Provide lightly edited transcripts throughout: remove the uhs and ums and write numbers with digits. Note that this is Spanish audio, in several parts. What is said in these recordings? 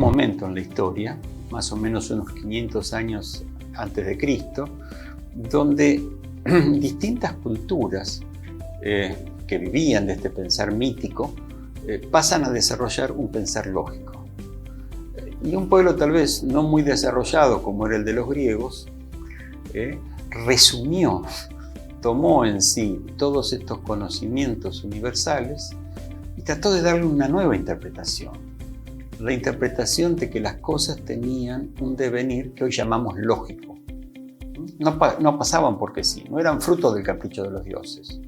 momento en la historia, más o menos unos 500 años antes de Cristo, donde distintas culturas que vivían de este pensar mítico pasan a desarrollar un pensar lógico. Y un pueblo tal vez no muy desarrollado como era el de los griegos, tomó en sí todos estos conocimientos universales y trató de darle una nueva interpretación. La interpretación de que las cosas tenían un devenir que hoy llamamos lógico. No pasaban porque sí, no eran fruto del capricho de los dioses.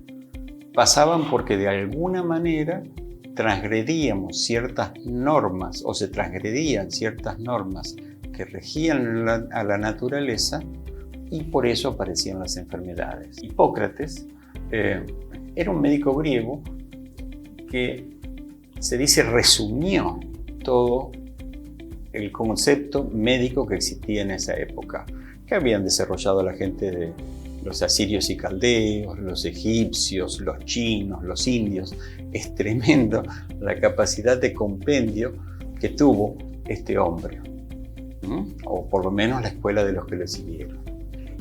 Pasaban porque de alguna manera transgredíamos ciertas normas o se transgredían ciertas normas que regían a la naturaleza y por eso aparecían las enfermedades. Hipócrates era un médico griego que se dice resumió todo el concepto médico que existía en esa época, que habían desarrollado la gente de los asirios y caldeos, los egipcios, los chinos, los indios. Es tremendo la capacidad de compendio que tuvo este hombre, o por lo menos la escuela de los que le siguieron.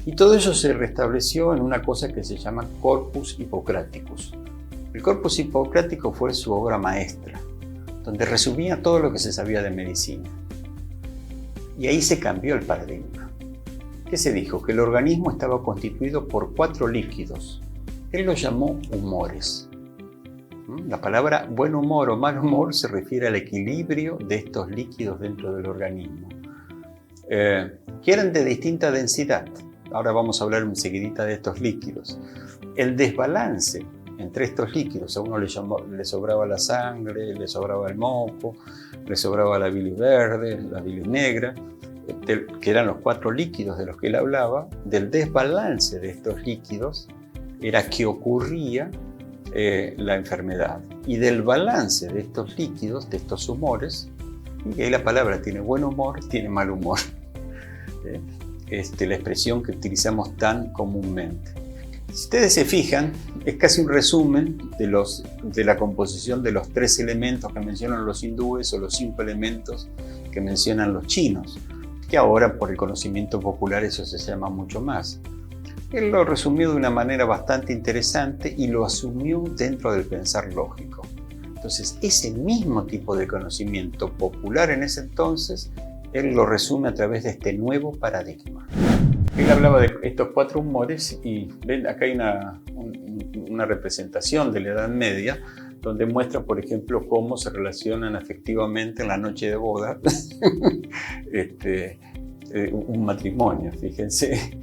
Y todo eso se restableció en una cosa que se llama Corpus Hippocraticus. El Corpus Hippocrático fue su obra maestra, donde resumía todo lo que se sabía de medicina. Y ahí se cambió el paradigma. ¿Qué se dijo? Que el organismo estaba constituido por 4 líquidos. Él los llamó humores. La palabra buen humor o mal humor se refiere al equilibrio de estos líquidos dentro del organismo, que eran de distinta densidad. Ahora vamos a hablar enseguidita de estos líquidos. El desbalance entre estos líquidos, a uno le sobraba la sangre, le sobraba el moco, le sobraba la bilis verde, la bilis negra, que eran los 4 líquidos de los que él hablaba. Del desbalance de estos líquidos era que ocurría la enfermedad. Y del balance de estos líquidos, de estos humores, y ahí la palabra tiene buen humor, tiene mal humor. La expresión que utilizamos tan comúnmente. Si ustedes se fijan, es casi un resumen de la composición de los 3 elementos que mencionan los hindúes o los 5 elementos que mencionan los chinos, que ahora por el conocimiento popular eso se llama mucho más. Él lo resumió de una manera bastante interesante y lo asumió dentro del pensar lógico. Entonces, ese mismo tipo de conocimiento popular en ese entonces, él lo resume a través de este nuevo paradigma. Él hablaba de estos 4 humores y ven, acá hay una representación de la Edad Media donde muestra, por ejemplo, cómo se relacionan afectivamente en la noche de boda un matrimonio. Fíjense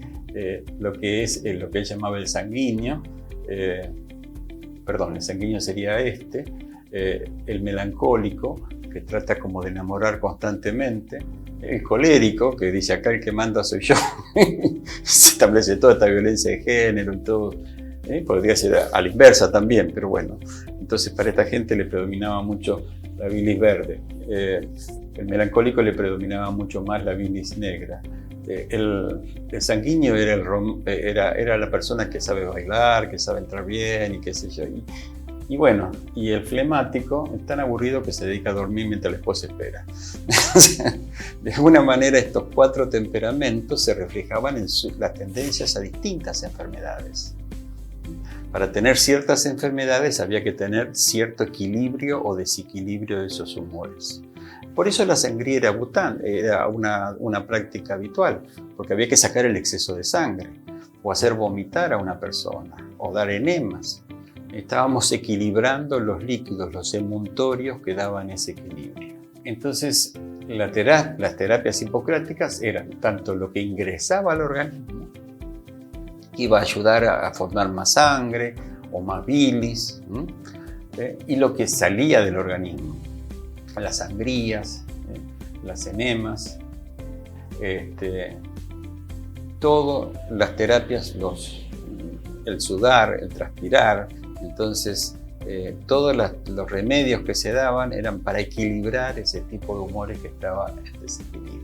lo que él llamaba el sanguíneo, el sanguíneo sería el melancólico, que trata como de enamorar constantemente, el colérico, que dice acá el que manda soy yo. Se establece toda esta violencia de género y todo. Podría ser a la inversa también, pero bueno. Entonces para esta gente le predominaba mucho la bilis verde. El melancólico le predominaba mucho más la bilis negra. El sanguíneo era la persona que sabe bailar, que sabe entrar bien y qué sé yo. Y bueno, y el flemático es tan aburrido que se dedica a dormir mientras la esposa espera. De alguna manera estos 4 temperamentos se reflejaban en las tendencias a distintas enfermedades. Para tener ciertas enfermedades había que tener cierto equilibrio o desequilibrio de esos humores. Por eso la sangría era una práctica habitual, porque había que sacar el exceso de sangre, o hacer vomitar a una persona, o dar enemas. Estábamos equilibrando los líquidos, los emuntorios que daban ese equilibrio. Entonces, las terapias hipocráticas eran tanto lo que ingresaba al organismo, que iba a ayudar a formar más sangre o más bilis, y lo que salía del organismo, las sangrías, las enemas, todas las terapias, el sudar, el transpirar. Entonces, todos los remedios que se daban eran para equilibrar ese tipo de humores que estaba en desequilibrio.